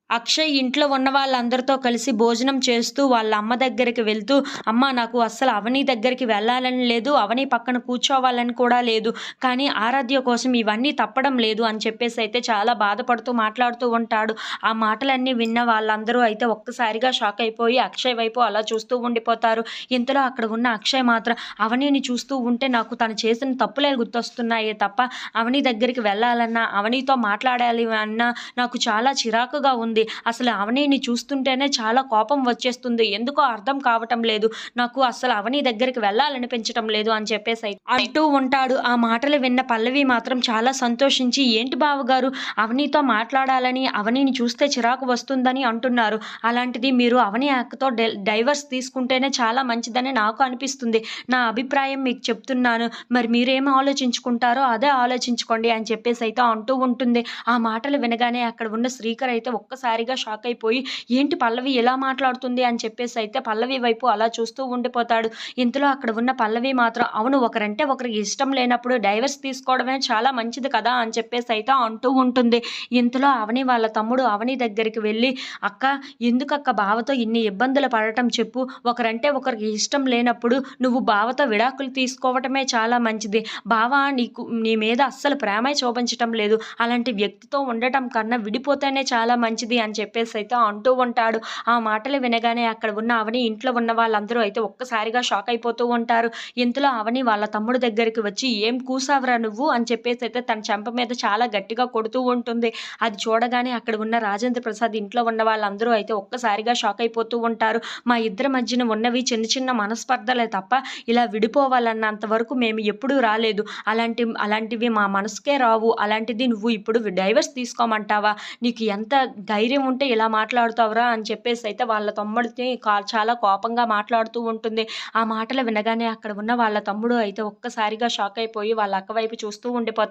అక్షయ్ ఇంట్లో ఉన్న వాళ్ళందరితో కలిసి భోజనం చేస్తూ వాళ్ళ అమ్మ దగ్గరికి వెళ్తూ, "అమ్మ నాకు అస్సలు అవని దగ్గరికి వెళ్ళాలని లేదు. అవని పక్కన కూర్చోవాలని కూడా లేదు. కానీ ఆరాధ్య కోసం ఇవన్నీ తప్పడం లేదు" అని చెప్పేసైతే చాలా బాధపడుతూ మాట్లాడుతూ ఉంటాడు. ఆ మాటలన్నీ విన్న వాళ్ళందరూ అయితే ఒక్కసారిగా షాక్ అయిపోయి అక్షయ్ వైపు అలా చూస్తూ ఉండిపోతారు. ఇంతలో అక్కడ ఉన్న అక్షయ్ మాత్రం అవనిని చూస్తూ ఉంటే నాకు తను చేసిన తప్పులే గుర్తొస్తున్నాయే తప్ప, అవని దగ్గరికి వెళ్ళాలన్నా, అవనితో మాట్లాడాలి అన్నా నాకు చాలా చిరాకుగా ఉంది. అసలు అవనిని చూస్తుంటేనే చాలా కోపం వచ్చేస్తుంది. ఎందుకో అర్థం కావటం లేదు. నాకు అస్సలు అవని దగ్గరికి వెళ్ళాలనిపించటం లేదు అని చెప్పేసి అంటూ ఉంటాడు. ఆ మాటలు విన్న పల్లవి మాత్రం చాలా సంతోషించి, "ఏంటి బావగారు అవనితో మాట్లాడాలని, అవనిని చూస్తే చిరాకు వస్తుందని అంటున్నారు. అలాంటిది మీరు అవని అక్కతో డైవర్స్ తీసుకుంటేనే చాలా మంచిదని నాకు అనిపిస్తుంది. నా అభిప్రాయం మీకు చెప్తున్నాను. మరి మీరేం ఆలోచించుకుంటారో అదే ఆలోచించుకోండి" అని చెప్పేసైతే అంటూ ఉంటుంది. ఆ మాటలు వినగానే అక్కడ ఉన్న శ్రీకర్ అయితే ఒక్కసారిగా షాక్ అయిపోయి, ఏంటి పల్లవి ఇలా మాట్లాడుతుంది అని చెప్పేసైతే పల్లవి వైపు అలా చూస్తూ ఉండిపోతాడు. ఇంతలో అక్కడ ఉన్న పల్లవి మాత్రం, "అవును, ఒకరంటే ఒకరికి ఇష్టం లేనప్పుడు డైవర్స్ తీసుకోవడమే చాలా మంచిది కదా" అని చెప్పేసైతే అంటూ ఉంటుంది. ఇంతలో అవని వాళ్ళ తమ్ముడు అవని దగ్గరికి వెళ్ళి, "అక్క, ఎందుకక్క బావతో ఇన్ని ఇబ్బందులు పడటం చెప్పు. ఒకరంటే ఒకరికి ఇష్టం లేనప్పుడు నువ్వు బావతో విడాకులు తీసుకోవటమే చాలా మంచిది. బావ నీ మీద అస్సలు ప్రేమే చూపించటం లేదు. అలాంటి వ్యక్తితో ఉండటం కన్నా విడిపోతేనే చాలా మంచిది" అని చెప్పేసైతే అంటూ ఉంటాడు. ఆ మాటలు వినగానే అక్కడ ఉన్న అవని ఇంట్లో ఉన్న వాళ్ళందరూ అయితే ఒక్కసారిగా షాక్ అయిపోతూ ఉంటారు. ఇంతలో అవని వాళ్ళ తమ్ముడు దగ్గరికి వచ్చి, "ఏం కూసావురా నువ్వు" అని చెప్పేసైతే తన చెంప మీద చాలా గట్టిగా కొడుతూ ఉంటుంది. అది చూడగానే అక్కడ ఉన్న రాజేంద్ర ప్రసాద్ ఇంట్లో ఉన్న వాళ్ళందరూ అయితే ఒక్కసారిగా షాక్ అయిపోతూ ఉంటారు. "మా ఇద్దరి మధ్యన ఉన్నవి చిన్న చిన్న మనస్పర్ధలే తప్ప ఇలా విడిపోవాలన్నంత వరకు మేము ఎప్పుడూ రాలేదు. అలాంటివి మా మనసుకే రావు. అలాంటిది నువ్వు ఇప్పుడు డైవర్స్ తీసుకోమంటావా? నీకు ఎంత ధైర్యం ఉంటే ఇలా మాట్లాడుతావురా" అని చెప్పేసైతే వాళ్ళ తమ్ముడిని చాలా కోపంగా మాట్లాడుతూ ఉంటుంది. ఆ మాటలు వినగానే అక్కడ ఉన్న వాళ్ళ తమ్ముడు అయితే ఒక్కసారిగా షాక్ అయిపోయి వాళ్ళ అక్క వైపు చూస్తూ ఉండిపోతాడు.